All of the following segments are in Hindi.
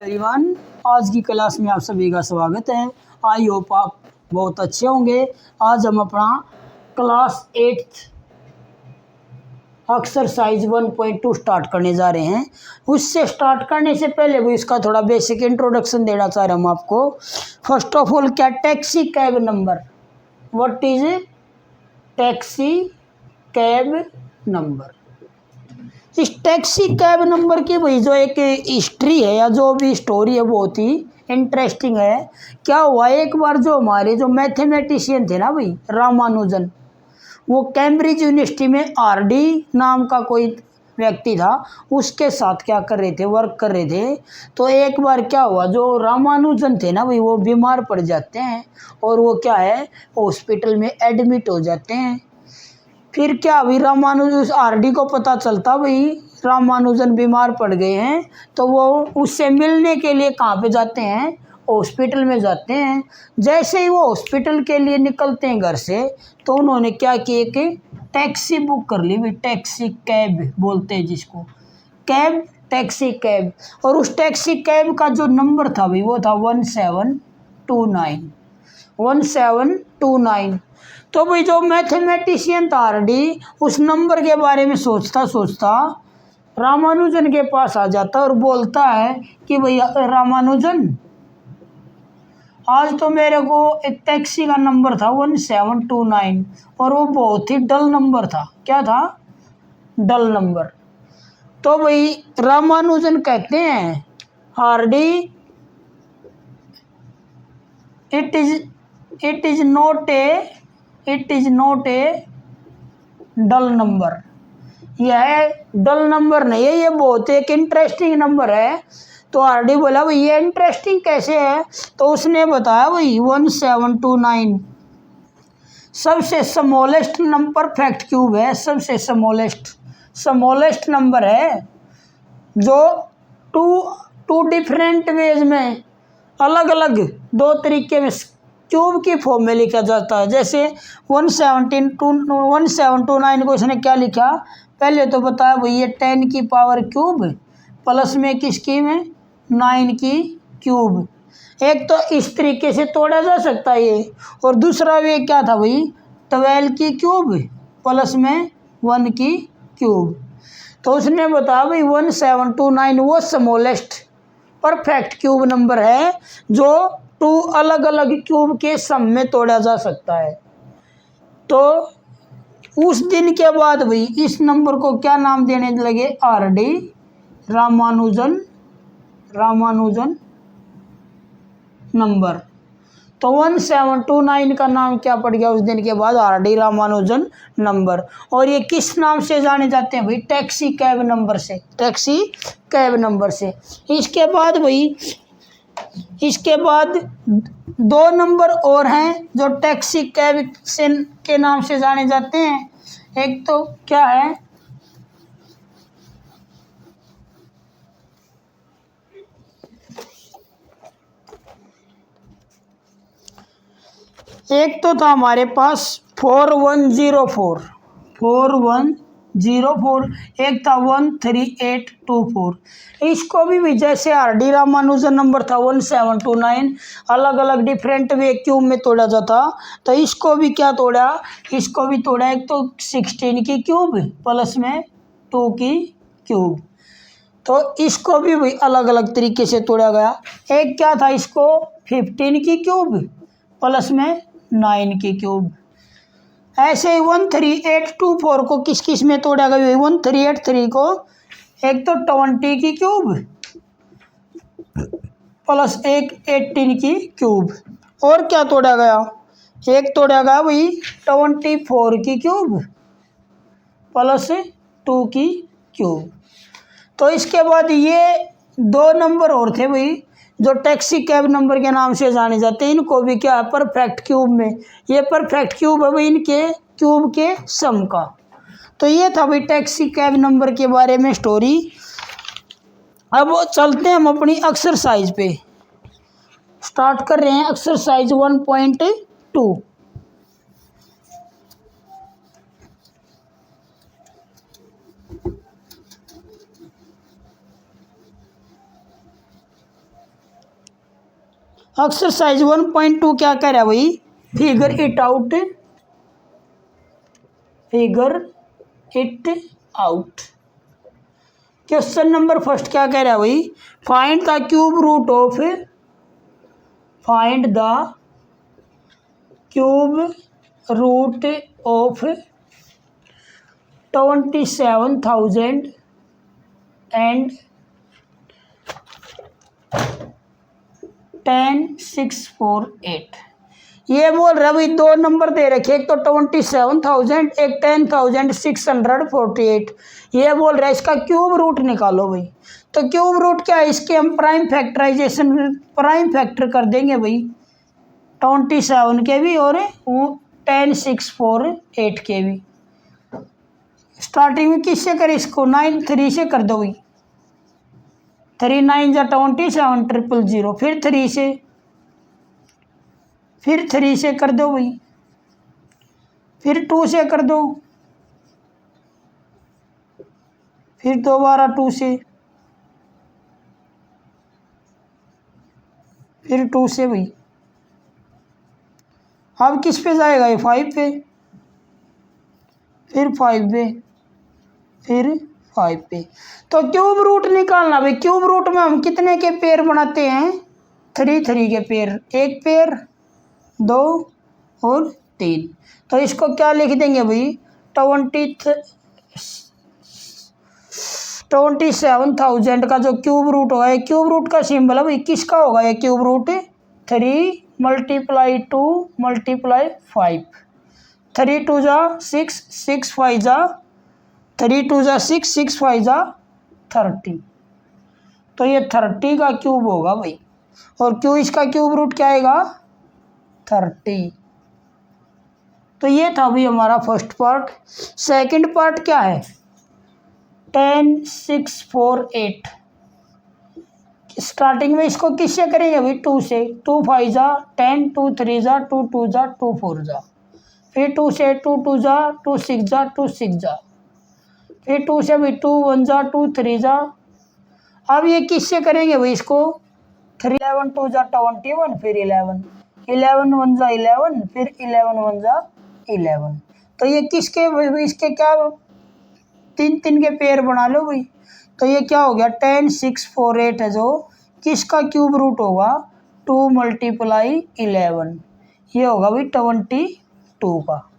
एवरीवन, आज की क्लास में आप सभी का स्वागत है। आई होप आप बहुत अच्छे होंगे। आज हम अपना क्लास 8 एक्सरसाइज 1.2 स्टार्ट करने जा रहे हैं। उससे स्टार्ट करने से पहले भी इसका थोड़ा बेसिक इंट्रोडक्शन देना चाह रहे हम आपको। फर्स्ट ऑफ ऑल, क्या taxi cab number, what is taxi cab number. इस टैक्सी कैब नंबर की भाई जो एक हिस्ट्री है या जो भी स्टोरी है बहुत ही इंटरेस्टिंग है। क्या हुआ, एक बार जो हमारे जो मैथमेटिशियन थे ना भाई रामानुजन, वो कैम्ब्रिज यूनिवर्सिटी में आरडी नाम का कोई व्यक्ति था, उसके साथ क्या कर रहे थे, वर्क कर रहे थे। तो एक बार क्या हुआ, जो रामानुजन थे ना भाई वो बीमार पड़ जाते हैं और वो क्या है हॉस्पिटल में एडमिट हो जाते हैं। फिर क्या अभी रामानुजन आरडी को पता चलता भाई रामानुजन बीमार पड़ गए हैं, तो वो उससे मिलने के लिए कहाँ पे जाते हैं, हॉस्पिटल में जाते हैं। जैसे ही वो हॉस्पिटल के लिए निकलते हैं घर से, तो उन्होंने क्या किया कि टैक्सी बुक कर ली भाई, टैक्सी कैब बोलते हैं जिसको, कैब, टैक्सी कैब। और उस टैक्सी कैब का जो नंबर था भाई वो था 1729। तो भाई जो मैथमेटिशियन था आरडी, उस नंबर के बारे में सोचता सोचता रामानुजन के पास आ जाता और बोलता है कि भैया रामानुजन, आज तो मेरे को एक टैक्सी का नंबर था 1729 और वो बहुत ही डल नंबर था। क्या था? Dull number. तो भाई रामानुजन कहते हैं Hardy, it is not a dull number. यह डल नंबर नहीं है, ये बहुत एक इंटरेस्टिंग नंबर है। तो आरडी बोला भाई ये इंटरेस्टिंग कैसे है, तो उसने बताया भाई 1729 सबसे स्मॉलेस्ट नंबर परफेक्ट क्यूब है, सबसे स्मॉलेस्ट नंबर है जो टू डिफरेंट वेज में अलग अलग दो तरीके में क्यूब की फॉर्म में लिखा जाता है। जैसे 1729 को इसने क्या लिखा, पहले तो बताया भाई ये 10 की पावर क्यूब प्लस में किसकी में 9 की क्यूब। एक तो इस तरीके से तोड़ा जा सकता है ये, और दूसरा वे क्या था भाई 12 की क्यूब प्लस में 1 की क्यूब। तो उसने बताया भाई 1729 वो स्मॉलेस्ट परफेक्ट क्यूब नंबर है जो टू अलग अलग क्यूब के सम में तोड़ा जा सकता है। तो उस दिन के बाद भाई इस नंबर को क्या नाम देने लगे, आरडी, रामानुजन नंबर। तो 1729 का नाम क्या पड़ गया उस दिन के बाद, आरडी रामानुजन नंबर। और ये किस नाम से जाने जाते हैं भाई, टैक्सी कैब नंबर से, टैक्सी कैब नंबर से। इसके बाद दो नंबर और हैं जो टैक्सी कैब से के नाम से जाने जाते हैं। एक तो क्या है, एक तो था हमारे पास 4104, एक था 13824। इसको भी जैसे आरडी रामानुजन नंबर था 1729 अलग अलग डिफरेंट वे क्यूब में तोड़ा जाता, तो इसको भी क्या तोड़ा, इसको भी तोड़ा। एक तो 16 की क्यूब प्लस में 2 की क्यूब, तो इसको भी भाई अलग अलग तरीके से तोड़ा गया। एक क्या था, इसको 15 की क्यूब प्लस में 9 की क्यूब। ऐसे 13824 को किस किस में तोड़ा गया, 1383 को एक तो 20 की क्यूब प्लस एक 18 की क्यूब। और क्या तोड़ा गया, एक तोड़ा गया भाई 24 की क्यूब प्लस 2 की क्यूब। तो इसके बाद ये दो नंबर और थे भाई जो टैक्सी कैब नंबर के नाम से जाने जाते हैं, इनको भी क्या है परफेक्ट क्यूब में, ये परफेक्ट क्यूब है भाई इनके क्यूब के सम का। तो ये था भाई टैक्सी कैब नंबर के बारे में स्टोरी। अब चलते हैं हम अपनी एक्सरसाइज पे, स्टार्ट कर रहे हैं एक्सरसाइज 1.2। एक्सरसाइज 1.2 क्या कह रहा है भाई, figure it out, figure it out. Question number first क्या कह रहा है भाई, find the cube root of, find the cube root of 27,000 and 10,648। ये बोल रहा है भाई, दो नंबर दे रखे, एक तो 27,000, एक 10,648। ये बोल रहा है इसका क्यूब रूट निकालो भाई। तो क्यूब रूट क्या है, इसके हम प्राइम फैक्टराइजेशन, प्राइम फैक्टर कर देंगे भाई 27 के भी और 10,648 के भी। स्टार्टिंग में किससे करें इसको, 9 3 से कर दो भाई, 3 9 जा 27 000, फिर 3 से, फिर 3 से कर दो भाई, फिर 2 से कर दो, फिर दोबारा 2 से, फिर 2 से भाई। अब किस पे जाएगा ये, 5 पे, फिर 5 पे, फिर 5 पे। तो क्यूब रूट निकालना भाई, क्यूब रूट में हम कितने के पेयर बनाते हैं, 3 3 के पेयर, एक पेयर 2 और 3। तो इसको क्या लिख देंगे भाई, 27,000 का जो क्यूब रूट होगा, क्यूब रूट का सिंबल है भाई किसका होगा, ये क्यूब रूट 3 × 2 × 5, 3 2 जा 6, 6 5 जा 3 2 जा 6, 6 5 जा 30। तो ये 30 का क्यूब होगा भाई, और क्यों इसका क्यूब रूट क्या आएगा, 30। तो ये था भाई हमारा फर्स्ट पार्ट। सेकंड पार्ट क्या है, 10,648। स्टार्टिंग में इसको किससे करेंगे भाई, 2 से, 2 5 जा 10, 2 3 जा 2 2 जा 2 4 जा, फिर 2 से 2 2 जा 2 6 जा 2 6 जा, फिर 2 से भाई 2 1 जा 2 3 जा। अब ये किससे करेंगे भाई इसको, 3 11 2 जा 21, फिर 11 11 1 जा 11, फिर 11 1 जा 11। तो ये किसके भाई, इसके क्या 3 3 के पेयर बना लो भाई। तो ये क्या हो गया, 10,648 है जो किसका क्यूब रूट होगा, 2 × 11, ये होगा भाई 22 का।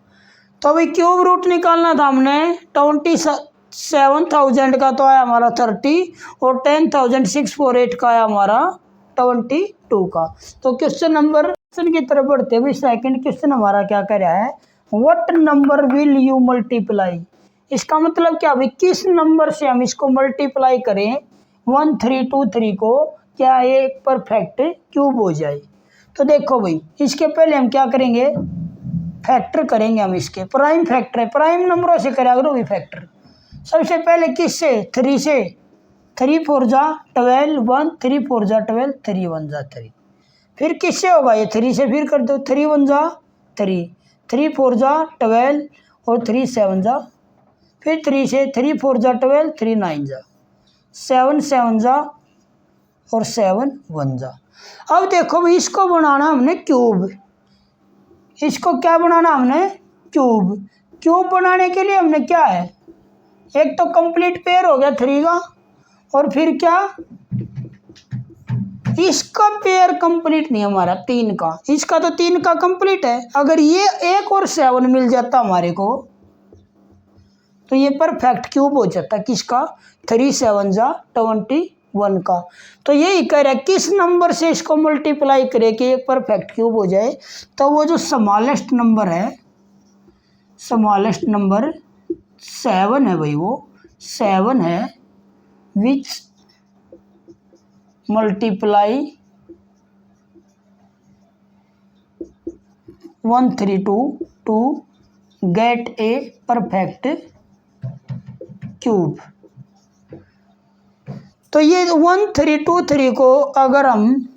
तो भाई क्यूब रूट निकालना था हमने, 27,000 का तो आया हमारा 30 और 10,648 का आया हमारा 22 का। तो क्वेश्चन नंबर क्वेश्चन की तरफ बढ़ते हुए सेकंड क्वेश्चन हमारा क्या कह रहा है, what number will you multiply. इसका मतलब क्या भाई, किस नंबर से हम इसको मल्टीप्लाई करें 1 3 2 3 को, क्या ये परफेक्ट क्यूब हो जाए। तो देखो भाई, इसके पहले हम क्या करेंगे, फैक्टर करेंगे हम, इसके प्राइम फैक्टर है, प्राइम नंबरों से करा करो भाई फैक्टर। सबसे पहले किससे, 3 से, 3 4 जा 12 1, 3 4 जा 12, 3 1 जा 3। फिर किससे होगा ये, 3 से फिर कर दो, 3 1 जा 3, 3 4 जा 12 और 3 7 जा, फिर 3 से 3 4 जा 12, 3 9 जा 7 7 जा और 7 1 जा। अब देखो भाई, इसको बनाना हमने क्यूब, इसको क्या बनाना हमने, क्यूब। क्यूब बनाने के लिए हमने क्या है, एक तो कंप्लीट पेयर हो गया 3 का, और फिर क्या, इसका पेयर कंप्लीट नहीं हमारा 3 का, इसका तो 3 का कंप्लीट है। अगर ये एक और 7 मिल जाता हमारे को, तो ये परफेक्ट क्यूब हो जाता किसका, 3 7 जा 21 का। तो यही कह रहा है किस नंबर से इसको मल्टीप्लाई करे कि एक परफेक्ट क्यूब हो जाए। तो वो जो स्मॉलेस्ट नंबर है, स्मॉलेस्ट नंबर 7 है भाई, वो 7 है, which multiply 132 to get a perfect cube. तो ये 1323 को अगर हम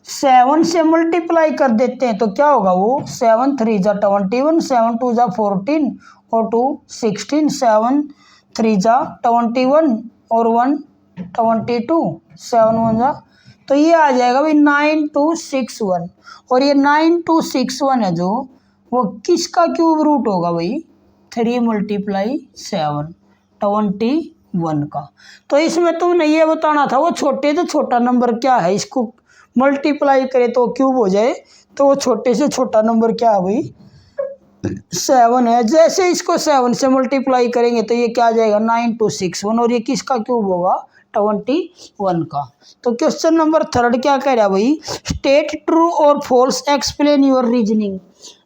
7 से मल्टीप्लाई कर देते हैं तो क्या होगा, वो 7 3 जा 21, 7 2 जा 14 और 2 16, 7 3 जा 21 और 1 22, 7 1 जा। तो ये आ जाएगा भाई 9261। और ये 9261 है जो, वो किसका क्यूब रूट होगा भाई? 3 × 7 21 का। तो इसमें तुमने ये बताना था वो छोटे से छोटा नंबर क्या है, इसको मल्टीप्लाई करे तो क्यूब हो जाए, तो वो छोटे से छोटा नंबर क्या है भाई? 7 है। जैसे इसको 7 से मल्टीप्लाई करेंगे तो ये क्या आ जाएगा? 9261। और ये किसका क्यूब होगा? 21 का। तो क्वेश्चन नंबर 3 क्या कह रहा है भाई? स्टेट ट्रू और फॉल्स, एक्सप्लेन योर रीजनिंग।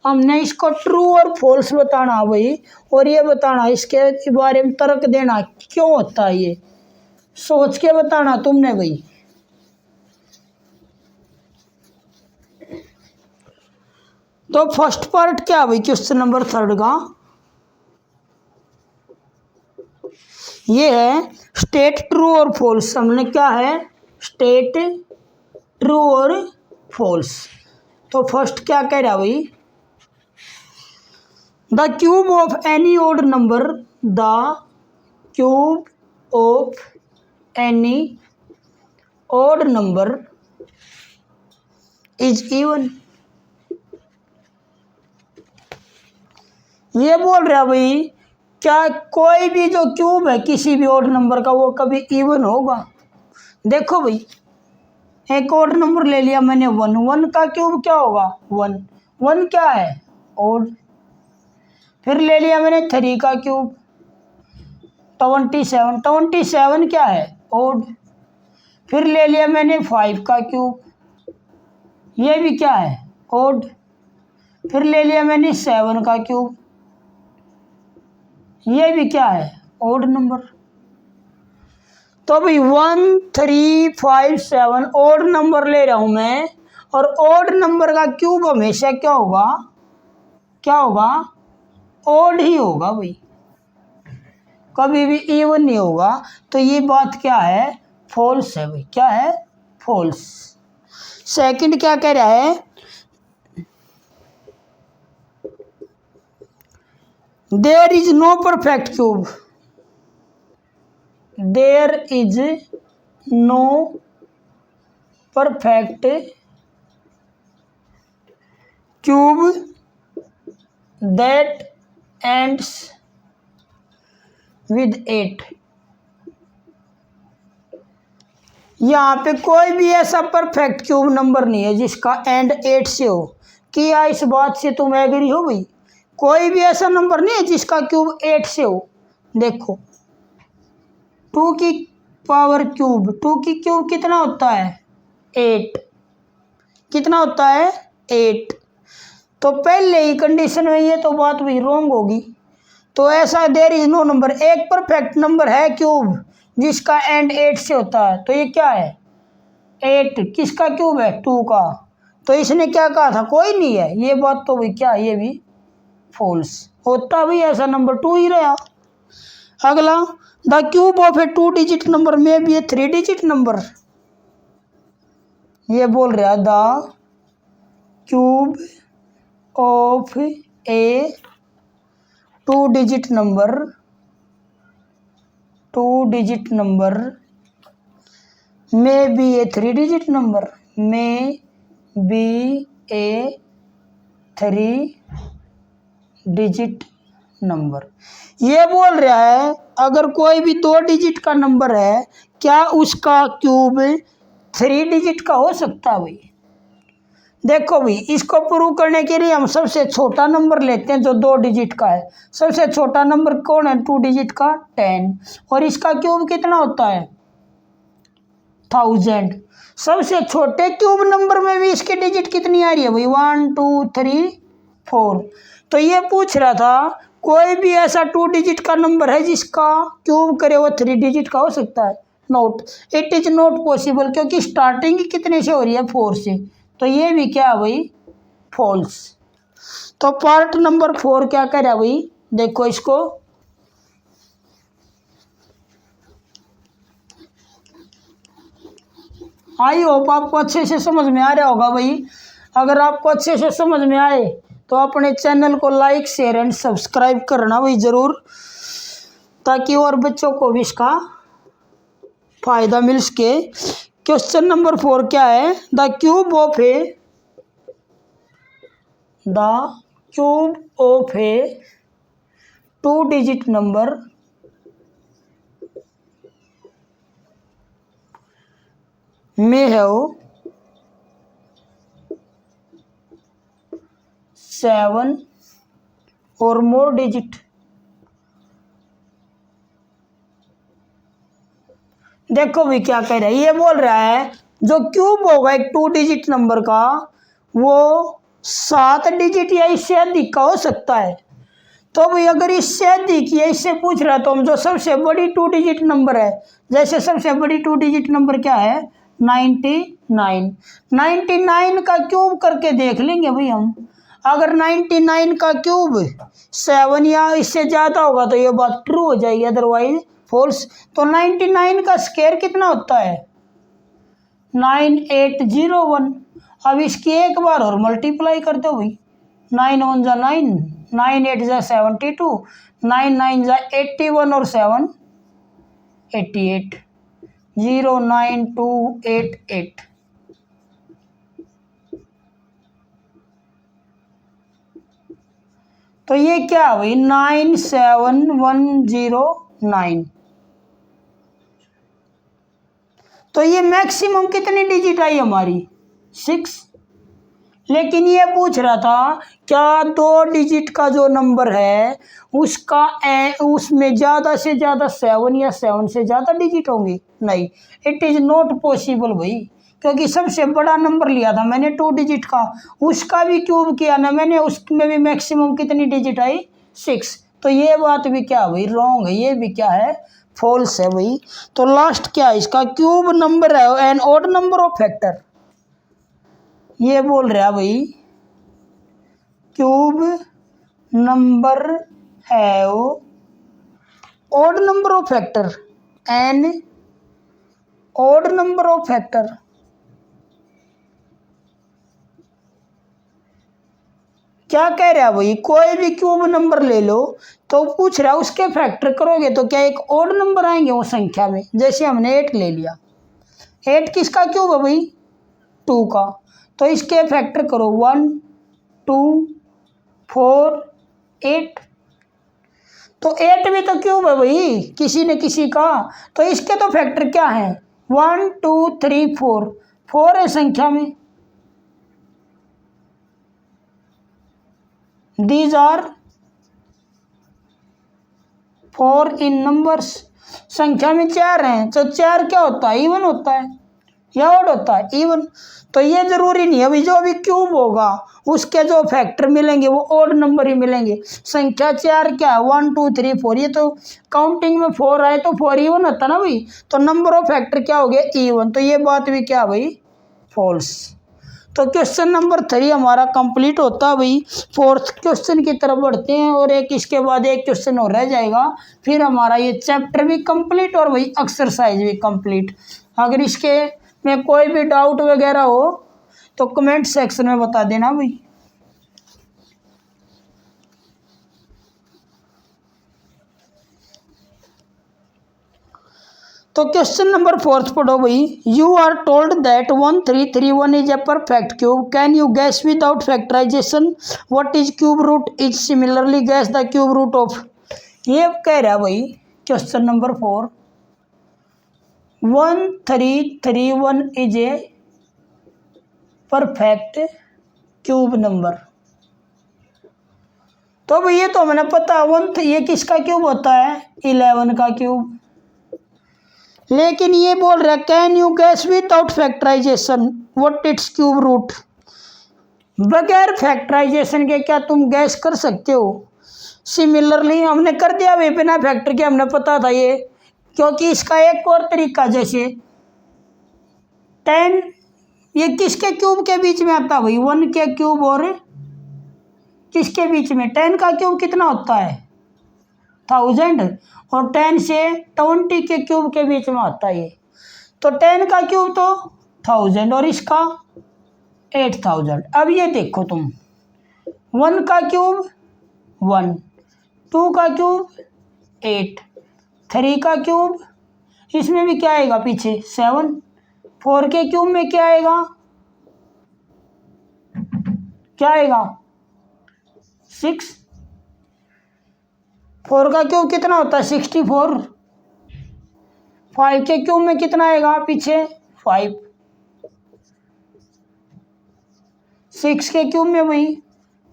हमने इसको ट्रू और फॉल्स बताना भाई, और ये बताना इसके बारे में तर्क देना क्यों होता है, ये सोच के बताना तुमने भाई। तो फर्स्ट पार्ट क्या है भाई क्वेश्चन नंबर 3 का? ये है स्टेट ट्रू और फॉल्स। हमने क्या है? स्टेट ट्रू और फॉल्स। तो फर्स्ट क्या कह रहा भाई? The cube of any odd number, the cube of any odd number is even. ये बोल रहा भाई क्या कोई भी जो क्यूब है किसी भी ऑड नंबर का वो कभी इवन होगा? देखो भाई, एक ऑड नंबर ले लिया मैंने 1, 1 का क्यूब क्या होगा? 1, 1 क्या है? ऑड। फिर ले लिया मैंने 3 का क्यूब 27, 27 क्या है? ऑड। फिर ले लिया मैंने 5 का क्यूब, ये भी क्या है? ऑड। फिर ले लिया मैंने 7 का क्यूब, ये भी क्या है? Odd number. तो भाई 1 3 5 7 ऑड नंबर ले रहा हूं मैं, और ऑड नंबर का क्यूब हमेशा क्या होगा? क्या होगा? ऑड ही होगा भाई, कभी भी इवन नहीं होगा। तो ये बात क्या है? फॉल्स है भाई। क्या है? फॉल्स। सेकंड क्या कह रहा है? There is no perfect cube, there is no perfect cube that ends with 8। यहाँ पे कोई भी ऐसा परफेक्ट क्यूब नंबर नहीं है जिसका एंड 8 से हो। क्या इस बात से तुम एग्री हो भाई? कोई भी ऐसा नंबर नहीं है जिसका क्यूब 8 से हो। देखो 2 की पावर क्यूब, 2 की क्यूब कितना होता है? 8। कितना होता है? 8। तो पहले ही कंडीशन में ये तो बात भी रॉन्ग होगी। तो ऐसा देयर इज नो नंबर, एक परफेक्ट नंबर है क्यूब जिसका एंड 8 से होता है, तो ये क्या है? 8। किसका क्यूब है? 2 का। तो इसने क्या कहा था? कोई नहीं है। ये बात तो भी क्या, ये भी फॉल्स होता भी ऐसा नंबर 2 ही रहा। अगला, the cube of A 2 digit number में भी ए 3 डिजिट नंबर। ये बोल रहा the cube of A 2 digit number, 2 digit number में भी ए 3 डिजिट नंबर, में भी ए 3 डिजिट नंबर। ये बोल रहा है अगर कोई भी 2 डिजिट का नंबर है, क्या उसका क्यूब 3 डिजिट का हो सकता है भाई? देखो भाई, इसको प्रूव करने के लिए हम सबसे छोटा नंबर लेते हैं जो 2 डिजिट का है। सबसे छोटा नंबर कौन है 2 डिजिट का? 10। और इसका क्यूब कितना होता है? 1000। सबसे छोटे क्यूब नंबर में भी इसकी डिजिट कितनी आ रही है भाई? 1 2 3 4। तो ये पूछ रहा था कोई भी ऐसा 2 डिजिट का नंबर है जिसका क्यूब करे वो 3 डिजिट का हो सकता है? Note, it is not possible, क्योंकि स्टार्टिंग कितने से हो रही है? 4 से। तो ये भी क्या है भाई? फॉल्स। तो पार्ट नंबर 4 क्या कर रहा है भाई? देखो इसको, आई होप आपको अच्छे से समझ में आ रहा होगा भाई। अगर आपको अच्छे से समझ में आए तो अपने चैनल को लाइक शेयर एंड सब्सक्राइब करना भाई ज़रूर, ताकि और बच्चों को भी इसका फ़ायदा मिल सके। क्वेश्चन नंबर 4 क्या है? The cube of A 2-digit number may have 7 or more digit. देखो भी क्या कह रहा है, ये बोल रहा है जो क्यूब होगा एक 2-digit नंबर का वो 7 डिजिट या इससे अधिक का हो सकता है। तो भाई अगर इससे अधिक या इससे पूछ रहा है तो हम जो सबसे बड़ी 2-digit नंबर है, जैसे सबसे बड़ी 2-digit नंबर क्या है? 99 का क्यूब करके देख लेंगे भाई हम। अगर 99 का क्यूब 7 या इससे ज़्यादा होगा तो ये बात ट्रू हो जाएगी, अदरवाइज फॉल्स। तो 99 का स्क्वायर कितना होता है? 9801। अब इसकी एक बार और मल्टीप्लाई कर दो भाई, 9 1 जा 9, 9 8 जा 72, 9 9 जा 81 और 7 88, 09288। तो ये क्या हुई? 97109। तो ये मैक्सिमम कितनी डिजिट आई हमारी? 6। लेकिन ये पूछ रहा था क्या 2 डिजिट का जो नंबर है उसका उसमें ज़्यादा से ज़्यादा 7 या 7 से ज़्यादा डिजिट होंगे? नहीं, इट इज़ नॉट पॉसिबल भाई, क्योंकि सबसे बड़ा नंबर लिया था मैंने 2 डिजिट का, उसका भी क्यूब किया ना मैंने, उसमें भी मैक्सिमम कितनी डिजिट आई? 6। तो ये बात भी क्या भाई? रॉन्ग है, ये भी क्या है? फॉल्स है भाई। तो लास्ट क्या है इसका? क्यूब नंबर है an odd number of factor. ये बोल रहा भाई क्यूब नंबर है odd number of factor, an odd number of factor. क्या कह रहा है भाई? कोई भी क्यूब नंबर ले लो तो पूछ रहा है उसके फैक्टर करोगे तो क्या एक ऑड नंबर आएंगे वो संख्या में? जैसे हमने 8 ले लिया, 8 किसका क्यूब है भाई? 2 का। तो इसके फैक्टर करो 1 2 4 8। तो 8 भी तो क्यूब है भाई किसी न किसी का। तो इसके तो फैक्टर क्या है? 1 2 3 4, 4 है संख्या में। These are 4 in numbers। संख्या में 4 हैं तो 4 क्या होता है? इवन होता है या ऑड होता है? इवन। तो ये जरूरी नहीं है अभी जो भी क्यूब होगा उसके जो फैक्टर मिलेंगे वो ऑड नंबर ही मिलेंगे। संख्या 4 क्या है? 1 2 3 4, ये तो काउंटिंग में 4 आए तो 4 इवन होता ना भाई। तो नंबर ऑफ फैक्टर क्या हो गया? इवन। तो ये बात भी क्या भाई? फॉल्स। तो क्वेश्चन नंबर 3 हमारा कंप्लीट होता है भाई। 4th क्वेश्चन की तरफ बढ़ते हैं और एक इसके बाद एक क्वेश्चन और रह जाएगा, फिर हमारा ये चैप्टर भी कंप्लीट और वही एक्सरसाइज भी कंप्लीट। अगर इसके में कोई भी डाउट वगैरह हो तो कमेंट सेक्शन में बता देना भाई। तो क्वेश्चन नंबर 4 पढ़ो भाई। You are told that 1331 is a perfect cube, can you guess without factorization what is cube root is, similarly guess the cube root of. ये कह रहा है भाई question number 4 1331 is a perfect cube number. तो भाई ये तो हमें पता है ये किसका क्यूब होता है? 11 का क्यूब। लेकिन ये बोल रहा है can you guess without factorization what it's cube root, बगैर फैक्टराइजेशन के क्या तुम गैस कर सकते हो? सिमिलरली हमने कर दिया भाई बिना फैक्टर के, हमने पता था ये, क्योंकि इसका एक और तरीका जैसे 10 ये किसके क्यूब के बीच में आता है भाई? 1 के क्यूब और किसके बीच में? 10 का क्यूब कितना होता है? 1000 और 10 से 20 के क्यूब के बीच में आता है ये। तो 10 का क्यूब तो 1000 और इसका 8000। अब ये देखो तुम 1 का क्यूब 1, 2 का क्यूब 8, 3 का क्यूब इसमें भी क्या आएगा पीछे 7, 4 के क्यूब में क्या आएगा, क्या आएगा 6। 4 का क्यूब कितना होता है 64। 5 के क्यूब में कितना आएगा पीछे 5। 6 के क्यूब में वही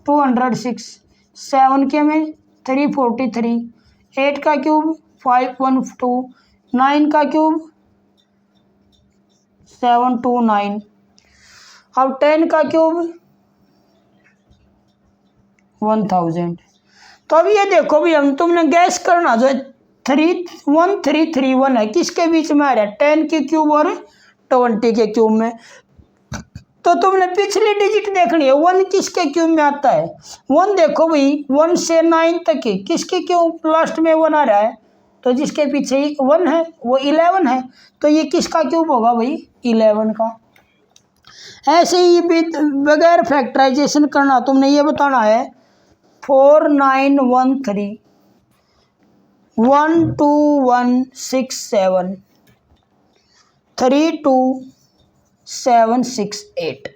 206। 7 के में 343। 8 का क्यूब 512। 9 का क्यूब 729। अब 10 का क्यूब 1000। तो अब ये देखो भी हम तुमने गैस करना जो 1331 है किसके बीच में आ रहा है 10 के क्यूब और 20 के क्यूब में। तो तुमने पिछली डिजिट देखनी है 1 किसके क्यूब में आता है। 1 देखो भाई 1 से 9 तक है किसके क्यूब लास्ट में 1 आ रहा है, तो जिसके पीछे 1 है वो 11 है, तो ये किसका क्यूब होगा भाई 11 का। ऐसे ही बगैर फैक्टराइजेशन करना तुमने ये बताना है 4913 12167 32768।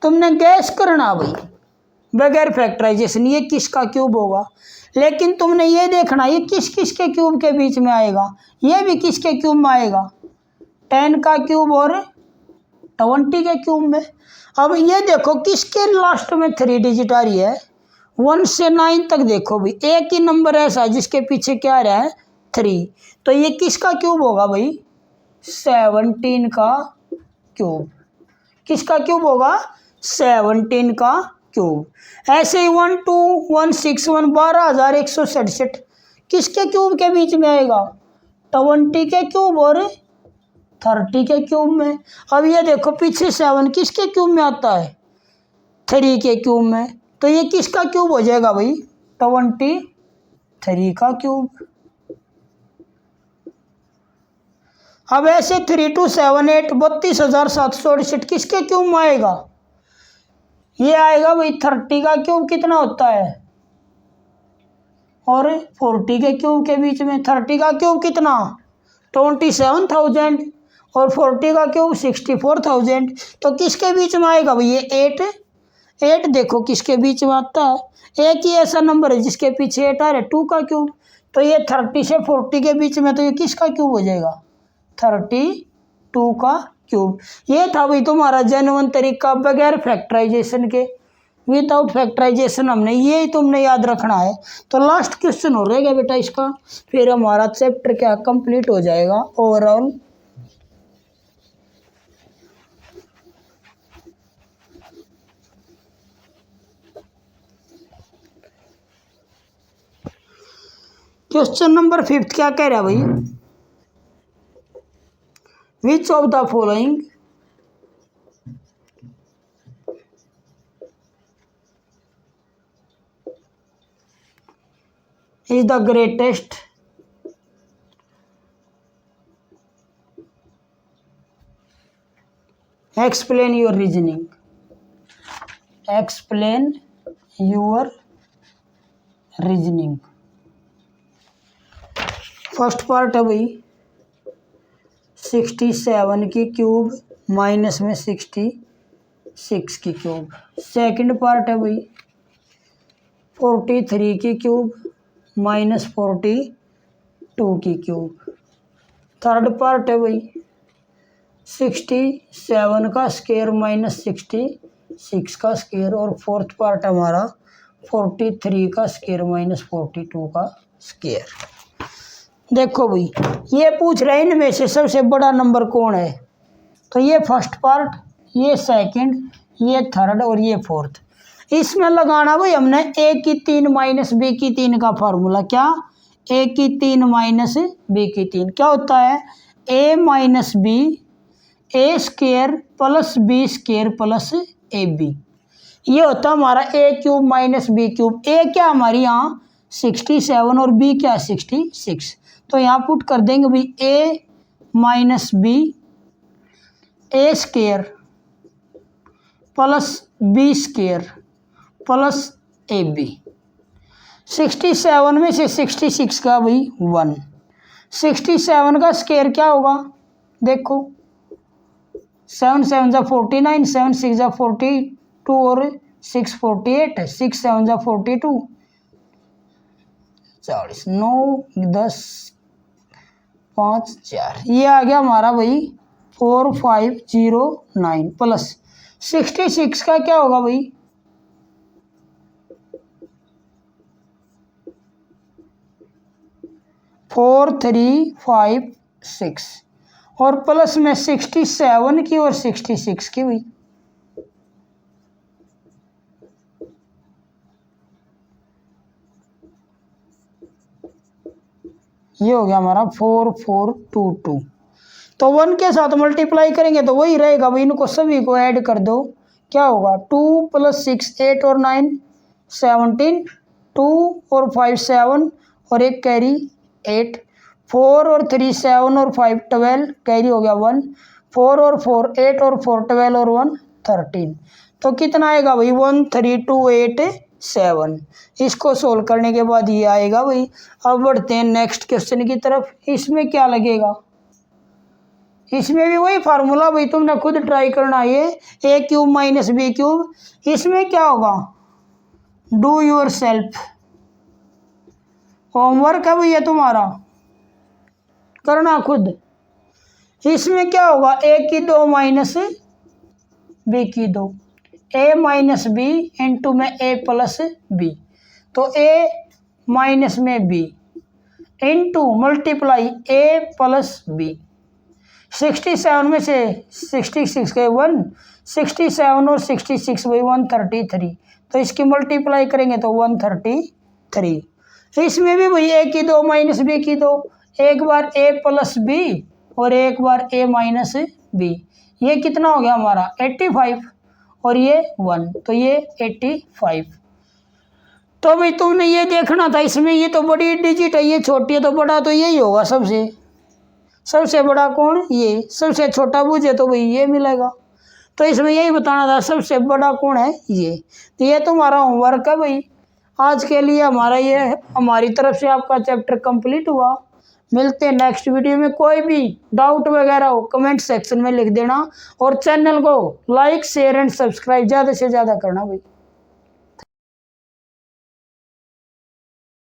तुमने गैस करना भाई बगैर फैक्टराइजेशन ये किसका क्यूब होगा। लेकिन तुमने ये देखना ये किस किस के क्यूब के बीच में आएगा, ये भी किसके क्यूब में आएगा 10 का क्यूब और 20 के क्यूब में। अब ये देखो किसके लास्ट में 3 डिजिट आ रही है 1 से 9 तक। देखो भाई एक ही नंबर ऐसा है जिसके पीछे क्या आ रहा है 3, तो ये किसका क्यूब होगा भाई 17 का क्यूब। किसका क्यूब होगा 17 का क्यूब। ऐसे ही 12161 12167 किसके क्यूब के बीच में आएगा 20 के क्यूब और 30 के क्यूब में। अब ये देखो पीछे 7 किसके क्यूब में आता है 3 के क्यूब में, तो ये किसका क्यूब हो जाएगा भाई 23 का क्यूब। अब ऐसे 3278 32,768 किसके क्यूब में आएगा, ये आएगा भाई 30 का क्यूब कितना होता है और 40 के क्यूब के बीच में। 30 का क्यूब कितना 27,000 और 40 का क्यूब 64,000, तो किसके बीच में आएगा भाई ये 8 देखो किसके बीच में आता है। एक ही ऐसा नंबर है जिसके पीछे 8 आ रहा है 2 का क्यूब, तो ये 30 से 40 के बीच में, तो ये किसका क्यूब हो जाएगा 32 का क्यूब। ये था भाई तुम्हारा जेन्युइन तरीका बगैर फैक्टराइजेशन के। विदाउट फैक्टराइजेशन हमने ये तुमने याद रखना है। तो लास्ट क्वेश्चन हो रहेगा बेटा इसका, फिर हमारा चैप्टर क्या कंप्लीट हो जाएगा ओवरऑल। क्वेश्चन नंबर 5 क्या कह रहा है भाई, which of the following is the greatest explain your reasoning, explain your reasoning। First part है भाई 67 की क्यूब माइनस में 66 की क्यूब। सेकंड पार्ट है भाई 43 की क्यूब माइनस 42 की क्यूब। थर्ड पार्ट है भाई 67 का स्क्वायर माइनस 66 का स्क्वायर। और फोर्थ पार्ट हमारा 43 का स्क्वायर माइनस 42 का स्क्वायर। देखो भाई ये पूछ रहे हैं इनमें से सबसे बड़ा नंबर कौन है, तो ये फर्स्ट पार्ट, ये सेकंड, ये थर्ड और ये फोर्थ। इसमें लगाना भाई हमने a की 3 माइनस b की 3 का फार्मूला। क्या a की 3 माइनस b की 3 क्या होता है a minus b a square plus b square plus a b. ये होता है हमारा a cube minus b cube. a क्या हमारी यहाँ 67 और b क्या 66, तो यहाँ पुट कर देंगे भाई a minus b a square plus b square plus a b. 67 में से 66 का भाई 1, 67 का स्क्वायर क्या होगा देखो 7 7 जा 49, 7 6 जा 42 और 6 48, 6 7 जा 42, 40, 9 10 5 4, ये आ गया हमारा भाई 4509 प्लस 66 का क्या होगा भाई, 4356 और प्लस में 67 की और 66 की हुई, ये हो गया हमारा 4422। तो 1 के साथ मल्टीप्लाई करेंगे तो वही रहेगा भाई, इनको सभी को ऐड कर दो, क्या होगा 2 + 6 8 और 9 17, 2 और 5 7 और एक कैरी 8, 4 और 3 7 और 5 12, कैरी हो गया 1, 4 और 4 8 और 4 12 और 1 13। तो कितना आएगा भाई 13287। इसको सोल्व करने के बाद ये आएगा भाई। अब बढ़ते हैं नेक्स्ट क्वेश्चन की तरफ। इसमें क्या लगेगा, इसमें भी वही फार्मूला भाई, तुमने खुद ट्राई करना है, ए क्यूब माइनस बी क्यूब। इसमें क्या होगा, डू योर सेल्फ, होमवर्क है भैया तुम्हारा, करना खुद। इसमें क्या होगा, ए की 2 माइनस बी की 2, ए माइनस बी इंटू में ए प्लस बी, तो ए माइनस में बी इंटू मल्टीप्लाई ए प्लस बी। 67 में से 66 के 1, 67 और 66 वही 133, तो इसकी मल्टीप्लाई करेंगे तो 133। इसमें भी वही ए की 2 माइनस बी की 2, एक बार ए प्लस बी और एक बार ए माइनस बी, ये कितना हो गया हमारा 85 और ये 1, तो ये 85। तो भाई तुमने ये देखना था, इसमें ये तो बड़ी डिजिट है, ये छोटी है, तो बड़ा तो यही होगा सबसे बड़ा कौन, ये सबसे छोटा पूछे तो भाई ये मिलेगा। तो इसमें यही बताना था सबसे बड़ा कौन है, ये। तो ये तुम्हारा होमवर्क है भाई। आज के लिए हमारा ये हमारी तरफ से आपका चैप्टर कंप्लीट हुआ। मिलते हैं नेक्स्ट वीडियो में। कोई भी डाउट वगैरह हो कमेंट सेक्शन में लिख देना और चैनल को लाइक शेयर एंड सब्सक्राइब ज़्यादा से ज़्यादा करना भाई।